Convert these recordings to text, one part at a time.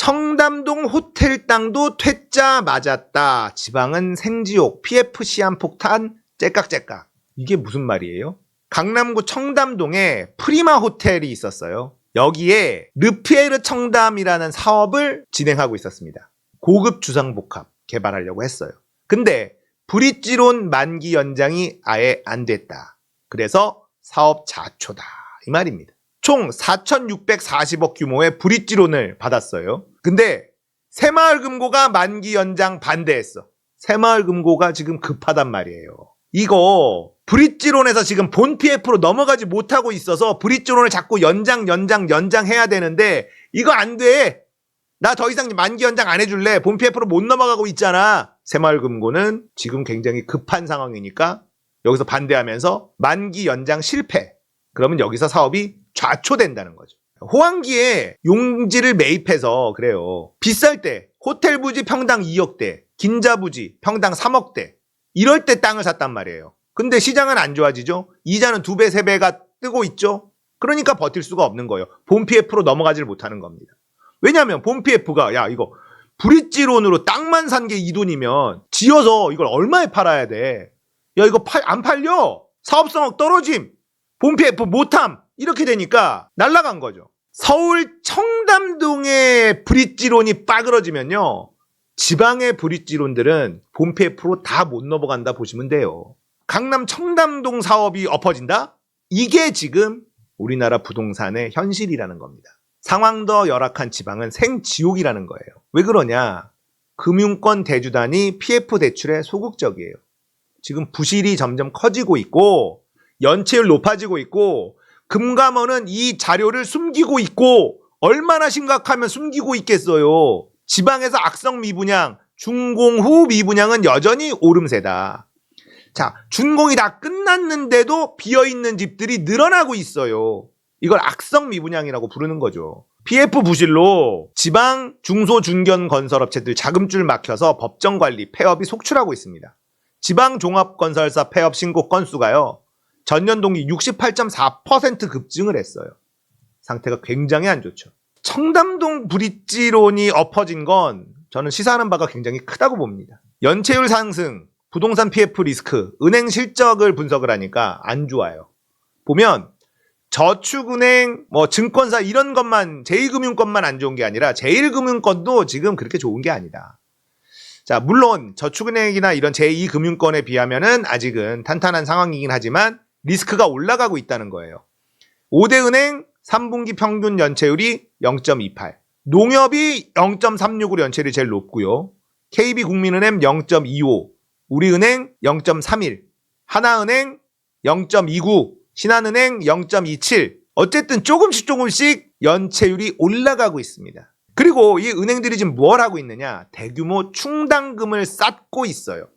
청담동 호텔 땅도 퇴짜 맞았다. 지방은 생지옥, PF 시한폭탄, 째깍째깍. 이게 무슨 말이에요? 강남구 청담동에 프리마 호텔이 있었어요. 여기에 르피에르 청담이라는 사업을 진행하고 있었습니다. 고급 주상복합 개발하려고 했어요. 근데 브릿지론 만기 연장이 아예 안 됐다. 그래서 사업 자초다. 이 말입니다. 총 4,640억 규모의 브릿지론을 받았어요. 근데 새마을금고가 만기 연장 반대했어. 새마을금고가 지금 급하단 말이에요. 이거 브릿지론에서 지금 본 PF로 넘어가지 못하고 있어서 브릿지론을 자꾸 연장해야 되는데 이거 안 돼. 나 더 이상 만기 연장 안 해줄래. 본 PF로 못 넘어가고 있잖아. 새마을금고는 지금 굉장히 급한 상황이니까 여기서 반대하면서 만기 연장 실패. 그러면 여기서 사업이 좌초된다는 거죠. 호황기에 용지를 매입해서 그래요. 비쌀 때 호텔 부지 평당 2억대, 긴자 부지 평당 3억대 이럴 때 땅을 샀단 말이에요. 근데 시장은 안 좋아지죠. 이자는 2배, 3배가 뜨고 있죠. 그러니까 버틸 수가 없는 거예요. 본 PF로 넘어가지를 못하는 겁니다. 왜냐하면 본 PF가 야 이거 브릿지론으로 땅만 산 게 이 돈이면 지어서 이걸 얼마에 팔아야 돼. 야 이거 안 팔려. 사업성 떨어짐. 본 PF 못함. 이렇게 되니까 날아간 거죠. 서울 청담동의 브릿지론이 빠그러지면요. 지방의 브릿지론들은 본 PF로 다 못 넘어간다 보시면 돼요. 강남 청담동 사업이 엎어진다? 이게 지금 우리나라 부동산의 현실이라는 겁니다. 상황 더 열악한 지방은 생지옥이라는 거예요. 왜 그러냐? 금융권 대주단이 PF 대출에 소극적이에요. 지금 부실이 점점 커지고 있고 연체율 높아지고 있고 금감원은 이 자료를 숨기고 있고 얼마나 심각하면 숨기고 있겠어요. 지방에서 악성 미분양, 준공 후 미분양은 여전히 오름세다. 자, 준공이 다 끝났는데도 비어있는 집들이 늘어나고 있어요. 이걸 악성 미분양이라고 부르는 거죠. PF 부실로 지방 중소중견 건설업체들 자금줄 막혀서 법정관리, 폐업이 속출하고 있습니다. 지방종합건설사 폐업 신고 건수가요. 전년 동기 68.4% 급증을 했어요. 상태가 굉장히 안 좋죠. 청담동 브릿지론이 엎어진 건 저는 시사하는 바가 굉장히 크다고 봅니다. 연체율 상승, 부동산 PF 리스크, 은행 실적을 분석을 하니까 안 좋아요. 보면 저축은행, 증권사 이런 것만 제2금융권만 안 좋은 게 아니라 제1금융권도 지금 그렇게 좋은 게 아니다. 자, 물론 저축은행이나 이런 제2금융권에 비하면은 아직은 탄탄한 상황이긴 하지만 리스크가 올라가고 있다는 거예요. 5대 은행 3분기 평균 연체율이 0.28, 농협이 0.36으로 연체율이 제일 높고요. KB국민은행 0.25, 우리은행 0.31, 하나은행 0.29, 신한은행 0.27. 어쨌든 조금씩 연체율이 올라가고 있습니다. 그리고 이 은행들이 지금 뭘 하고 있느냐? 대규모 충당금을 쌓고 있어요.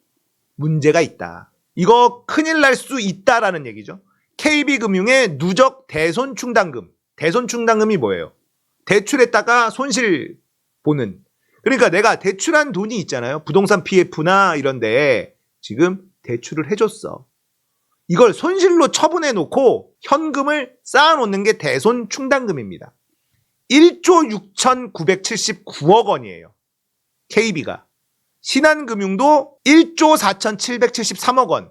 문제가 있다. 이거 큰일 날 수 있다라는 얘기죠. KB금융의 누적 대손 충당금. 대손 충당금이 뭐예요? 대출했다가 손실 보는. 그러니까 내가 대출한 돈이 있잖아요. 부동산 PF나 이런 데에 지금 대출을 해줬어. 이걸 손실로 처분해 놓고 현금을 쌓아놓는 게 대손 충당금입니다. 1조 6,979억 원이에요. KB가. 신한금융도 1조 4,773억 원.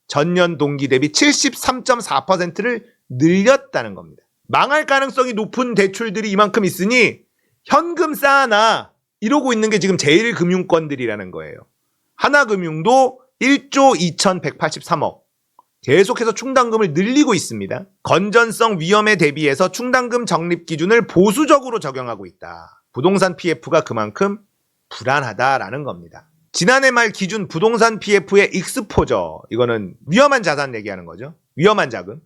전년 동기 대비 73.4%를 늘렸다는 겁니다. 망할 가능성이 높은 대출들이 이만큼 있으니 현금 쌓아놔. 이러고 있는 게 지금 제1금융권들이라는 거예요. 하나금융도 1조 2,183억. 계속해서 충당금을 늘리고 있습니다. 건전성 위험에 대비해서 충당금 적립 기준을 보수적으로 적용하고 있다. 부동산 PF가 그만큼 불안하다라는 겁니다. 지난해 말 기준 부동산 PF의 익스포저, 이거는 위험한 자산 얘기하는 거죠. 위험한 자금.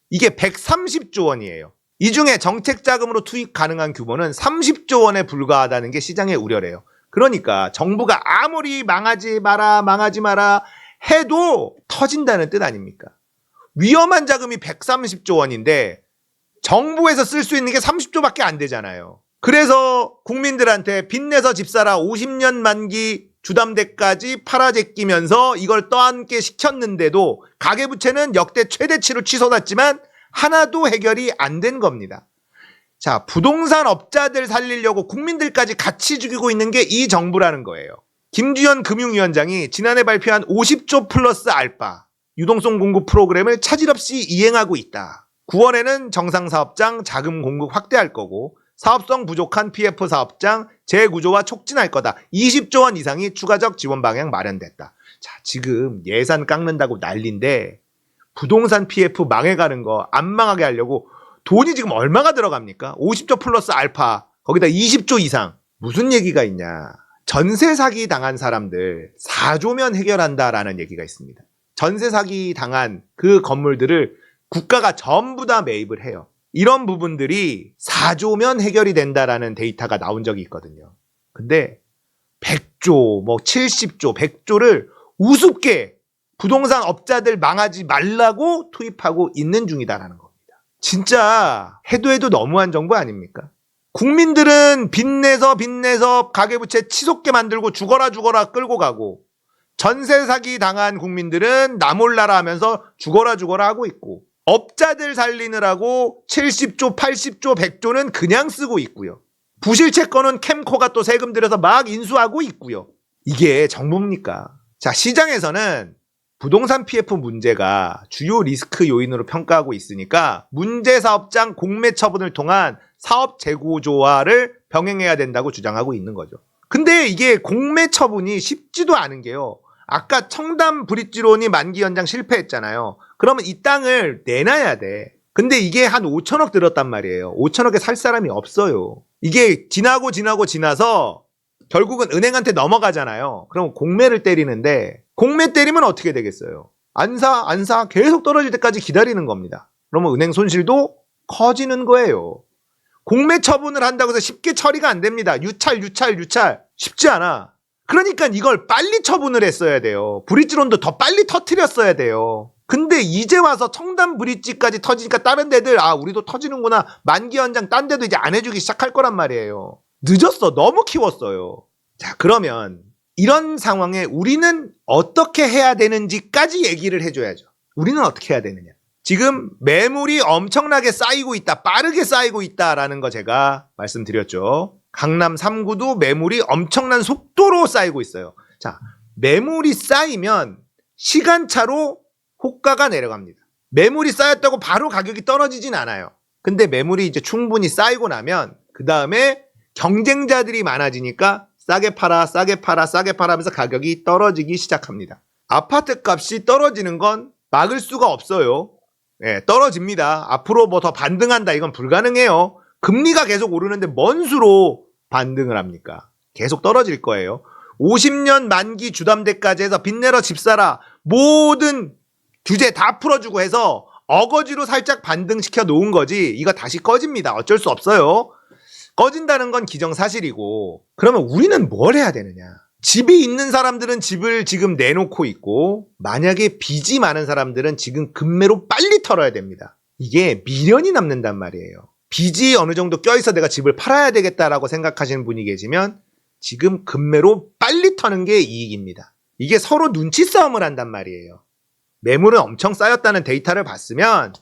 이게 130조 원이에요. 이 중에 정책 자금으로 투입 가능한 규모는 30조 원에 불과하다는 게 시장의 우려래요. 그러니까 정부가 아무리 망하지 마라 해도 터진다는 뜻 아닙니까? 위험한 자금이 130조 원인데 정부에서 쓸 수 있는 게 30조밖에 안 되잖아요. 그래서 국민들한테 빚내서 집 사라 50년 만기 주담대까지 팔아제끼면서 이걸 떠안게 시켰는데도 가계부채는 역대 최대치로 치솟았지만 하나도 해결이 안 된 겁니다. 자, 부동산 업자들 살리려고 국민들까지 같이 죽이고 있는 게 이 정부라는 거예요. 김주현 금융위원장이 지난해 발표한 50조 플러스 알파 유동성 공급 프로그램을 차질 없이 이행하고 있다. 9월에는 정상사업장 자금 공급 확대할 거고 사업성 부족한 PF 사업장 재구조화 촉진할 거다. 20조 원 이상이 추가적 지원 방향 마련됐다. 자, 지금 예산 깎는다고 난리인데 부동산 PF 망해가는 거 안 망하게 하려고 돈이 지금 얼마가 들어갑니까? 50조 플러스 알파 거기다 20조 이상. 무슨 얘기가 있냐. 전세 사기 당한 사람들 4조면 해결한다라는 얘기가 있습니다. 전세 사기 당한 그 건물들을 국가가 전부 다 매입을 해요. 이런 부분들이 4조면 해결이 된다라는 데이터가 나온 적이 있거든요. 근데 100조, 70조, 100조를 우습게 부동산 업자들 망하지 말라고 투입하고 있는 중이다라는 겁니다. 진짜 해도 너무한 정부 아닙니까? 국민들은 빚내서 가계부채 치솟게 만들고 죽어라 끌고 가고 전세 사기 당한 국민들은 나 몰라라 하면서 죽어라 하고 있고 업자들 살리느라고 70조, 80조, 100조는 그냥 쓰고 있고요. 부실채권은 캠코가 또 세금 들여서 막 인수하고 있고요. 이게 정부입니까? 자, 시장에서는 부동산 PF 문제가 주요 리스크 요인으로 평가하고 있으니까 문제 사업장 공매 처분을 통한 사업 재구조화를 병행해야 된다고 주장하고 있는 거죠. 근데 이게 공매 처분이 쉽지도 않은 게요. 아까 청담 브릿지론이 만기 연장 실패했잖아요. 그러면 이 땅을 내놔야 돼. 근데 이게 한 5천억 들었단 말이에요. 5천억에 살 사람이 없어요. 이게 지나서 결국은 은행한테 넘어가잖아요. 그럼 공매를 때리는데 공매 때리면 어떻게 되겠어요? 안 사 계속 떨어질 때까지 기다리는 겁니다. 그러면 은행 손실도 커지는 거예요. 공매 처분을 한다고 해서 쉽게 처리가 안 됩니다. 유찰 쉽지 않아. 그러니까 이걸 빨리 처분을 했어야 돼요. 브릿지론도 더 빨리 터뜨렸어야 돼요. 근데 이제 와서 청담 브릿지까지 터지니까 다른 데들 우리도 터지는구나. 만기 연장 딴 데도 이제 안 해주기 시작할 거란 말이에요. 늦었어. 너무 키웠어요. 자, 그러면 이런 상황에 우리는 어떻게 해야 되는지까지 얘기를 해줘야죠. 우리는 어떻게 해야 되느냐. 지금 매물이 엄청나게 쌓이고 있다. 빠르게 쌓이고 있다라는 거 제가 말씀드렸죠. 강남 3구도 매물이 엄청난 속도로 쌓이고 있어요. 자, 매물이 쌓이면 시간차로 호가가 내려갑니다. 매물이 쌓였다고 바로 가격이 떨어지진 않아요. 근데 매물이 이제 충분히 쌓이고 나면 그 다음에 경쟁자들이 많아지니까 싸게 팔아 하면서 가격이 떨어지기 시작합니다. 아파트 값이 떨어지는 건 막을 수가 없어요. 네, 떨어집니다. 앞으로 더 반등한다 이건 불가능해요. 금리가 계속 오르는데 뭔 수로 반등을 합니까? 계속 떨어질 거예요. 50년 만기 주담대까지 해서 빚 내러 집 사라 모든 규제 다 풀어주고 해서 어거지로 살짝 반등시켜 놓은 거지 이거 다시 꺼집니다. 어쩔 수 없어요. 꺼진다는 건 기정사실이고 그러면 우리는 뭘 해야 되느냐. 집이 있는 사람들은 집을 지금 내놓고 있고 만약에 빚이 많은 사람들은 지금 급매로 빨리 털어야 됩니다. 이게 미련이 남는단 말이에요. 빚이 어느 정도 껴있어 내가 집을 팔아야 되겠다라고 생각하시는 분이 계시면 지금 급매로 빨리 터는 게 이익입니다. 이게 서로 눈치 싸움을 한단 말이에요. 매물은 엄청 쌓였다는 데이터를 봤으면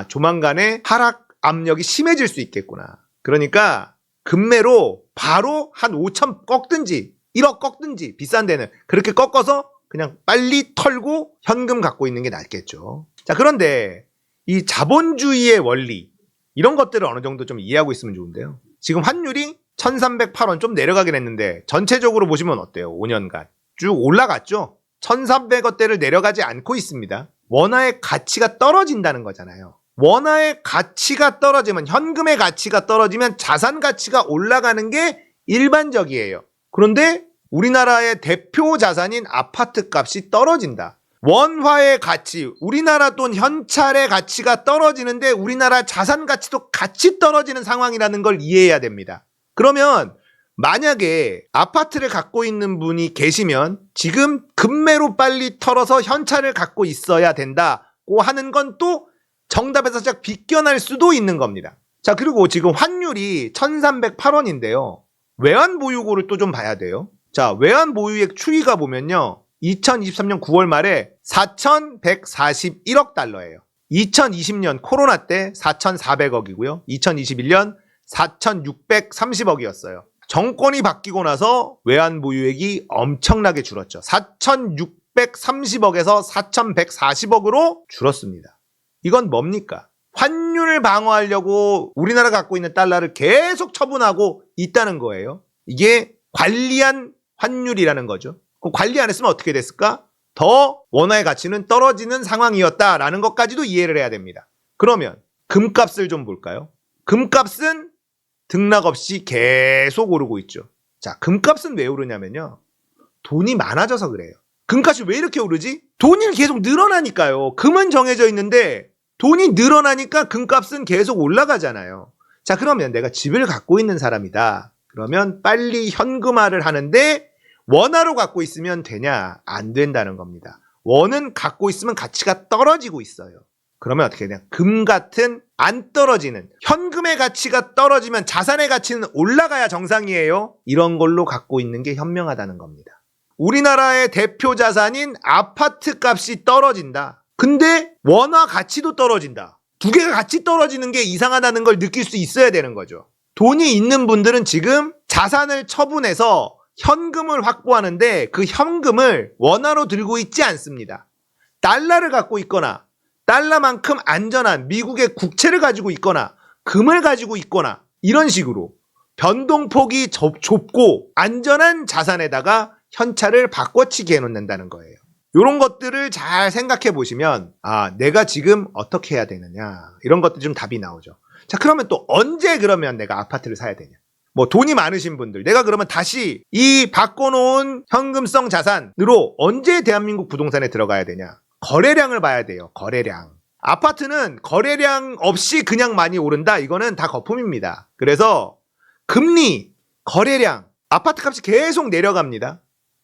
조만간에 하락 압력이 심해질 수 있겠구나. 그러니까 급매로 바로 한 5천 꺾든지 1억 꺾든지 비싼 데는 그렇게 꺾어서 그냥 빨리 털고 현금 갖고 있는 게 낫겠죠. 자, 그런데 이 자본주의의 원리 이런 것들을 어느 정도 좀 이해하고 있으면 좋은데요. 지금 환율이 1308원 좀 내려가긴 했는데 전체적으로 보시면 어때요? 5년간 쭉 올라갔죠. 1300원대를 내려가지 않고 있습니다. 원화의 가치가 떨어진다는 거잖아요. 원화의 가치가 떨어지면 현금의 가치가 떨어지면 자산 가치가 올라가는 게 일반적이에요. 그런데 우리나라의 대표 자산인 아파트 값이 떨어진다. 원화의 가치, 우리나라 돈 현찰의 가치가 떨어지는데 우리나라 자산 가치도 같이 떨어지는 상황이라는 걸 이해해야 됩니다. 그러면 만약에 아파트를 갖고 있는 분이 계시면 지금 급매로 빨리 털어서 현찰을 갖고 있어야 된다고 하는 건 또 정답에서 살짝 비껴날 수도 있는 겁니다. 자, 그리고 지금 환율이 1308원인데요. 외환보유고를 또 좀 봐야 돼요. 자, 외환보유액 추이가 보면요. 2023년 9월 말에 4,141억 달러예요. 2020년 코로나 때 4,400억이고요. 2021년 4,630억이었어요. 정권이 바뀌고 나서 외환 보유액이 엄청나게 줄었죠. 4,630억에서 4,140억으로 줄었습니다. 이건 뭡니까? 환율을 방어하려고 우리나라가 갖고 있는 달러를 계속 처분하고 있다는 거예요. 이게 관리한 환율이라는 거죠. 그럼 관리 안 했으면 어떻게 됐을까? 더 원화의 가치는 떨어지는 상황이었다라는 것까지도 이해를 해야 됩니다. 그러면 금값을 좀 볼까요? 금값은 등락 없이 계속 오르고 있죠. 자, 금값은 왜 오르냐면요. 돈이 많아져서 그래요. 금값이 왜 이렇게 오르지? 돈이 계속 늘어나니까요. 금은 정해져 있는데 돈이 늘어나니까 금값은 계속 올라가잖아요. 자, 그러면 내가 집을 갖고 있는 사람이다. 그러면 빨리 현금화를 하는데 원화로 갖고 있으면 되냐? 안 된다는 겁니다. 원은 갖고 있으면 가치가 떨어지고 있어요. 그러면 어떻게 되냐? 금 같은 안 떨어지는 현금의 가치가 떨어지면 자산의 가치는 올라가야 정상이에요. 이런 걸로 갖고 있는 게 현명하다는 겁니다. 우리나라의 대표 자산인 아파트 값이 떨어진다. 근데 원화 가치도 떨어진다. 두 개가 같이 떨어지는 게 이상하다는 걸 느낄 수 있어야 되는 거죠. 돈이 있는 분들은 지금 자산을 처분해서 현금을 확보하는데 그 현금을 원화로 들고 있지 않습니다. 달러를 갖고 있거나 달러만큼 안전한 미국의 국채를 가지고 있거나 금을 가지고 있거나 이런 식으로 변동폭이 좁고 안전한 자산에다가 현찰을 바꿔치기 해놓는다는 거예요. 이런 것들을 잘 생각해 보시면 내가 지금 어떻게 해야 되느냐 이런 것들이 좀 답이 나오죠. 자, 그러면 또 언제 그러면 내가 아파트를 사야 되냐? 뭐 돈이 많으신 분들, 내가 그러면 다시 이 바꿔놓은 현금성 자산으로 언제 대한민국 부동산에 들어가야 되냐? 거래량을 봐야 돼요. 거래량. 아파트는 거래량 없이 그냥 많이 오른다? 이거는 다 거품입니다. 그래서 금리, 거래량, 아파트 값이 계속 내려갑니다.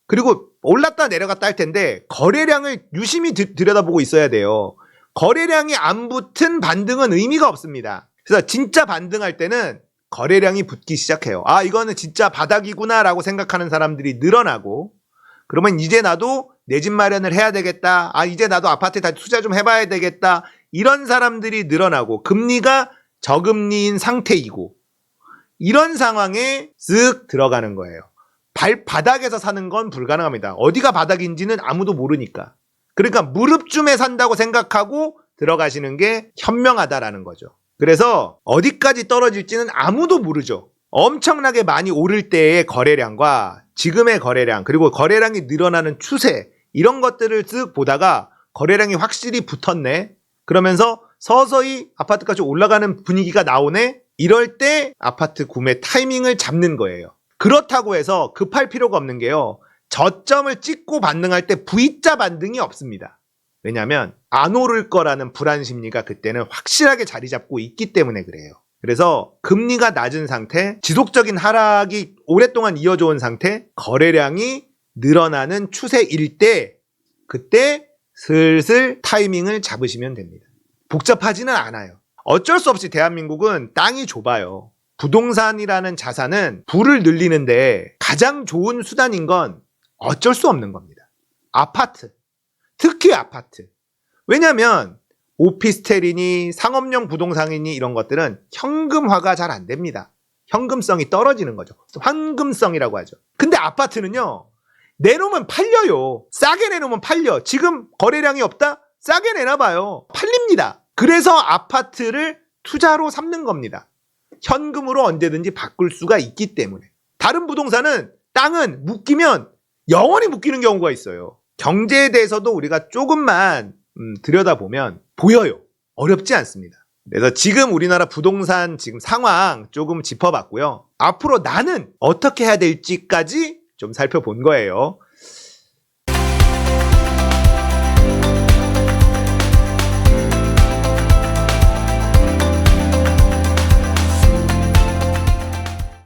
그리고 올랐다 내려갔다 할 텐데 거래량을 유심히 들여다보고 있어야 돼요. 거래량이 안 붙은 반등은 의미가 없습니다. 그래서 진짜 반등할 때는 거래량이 붙기 시작해요. 이거는 진짜 바닥이구나 라고 생각하는 사람들이 늘어나고, 그러면 이제 나도 내 집 마련을 해야 되겠다. 이제 나도 아파트에 다시 투자 좀 해봐야 되겠다. 이런 사람들이 늘어나고 금리가 저금리인 상태이고 이런 상황에 쓱 들어가는 거예요. 발바닥에서 사는 건 불가능합니다. 어디가 바닥인지는 아무도 모르니까. 그러니까 무릎쯤에 산다고 생각하고 들어가시는 게 현명하다라는 거죠. 그래서 어디까지 떨어질지는 아무도 모르죠. 엄청나게 많이 오를 때의 거래량과 지금의 거래량, 그리고 거래량이 늘어나는 추세, 이런 것들을 쓱 보다가 거래량이 확실히 붙었네. 그러면서 서서히 아파트값이 올라가는 분위기가 나오네. 이럴 때 아파트 구매 타이밍을 잡는 거예요. 그렇다고 해서 급할 필요가 없는 게요. 저점을 찍고 반등할 때 V자 반등이 없습니다. 왜냐하면 안 오를 거라는 불안 심리가 그때는 확실하게 자리 잡고 있기 때문에 그래요. 그래서 금리가 낮은 상태, 지속적인 하락이 오랫동안 이어져 온 상태, 거래량이 늘어나는 추세일 때 그때 슬슬 타이밍을 잡으시면 됩니다. 복잡하지는 않아요. 어쩔 수 없이 대한민국은 땅이 좁아요. 부동산이라는 자산은 부를 늘리는데 가장 좋은 수단인 건 어쩔 수 없는 겁니다. 아파트. 특히 아파트. 왜냐하면 오피스텔이니 상업용 부동산이니 이런 것들은 현금화가 잘 안 됩니다. 현금성이 떨어지는 거죠. 황금성이라고 하죠. 근데 아파트는요. 내놓으면 팔려요. 싸게 내놓으면 팔려. 지금 거래량이 없다? 싸게 내놔봐요. 팔립니다. 그래서 아파트를 투자로 삼는 겁니다. 현금으로 언제든지 바꿀 수가 있기 때문에. 다른 부동산은 땅은 묶이면 영원히 묶이는 경우가 있어요. 경제에 대해서도 우리가 조금만 들여다보면 보여요. 어렵지 않습니다. 그래서 지금 우리나라 부동산 지금 상황 조금 짚어봤고요. 앞으로 나는 어떻게 해야 될지까지 좀 살펴본 거예요.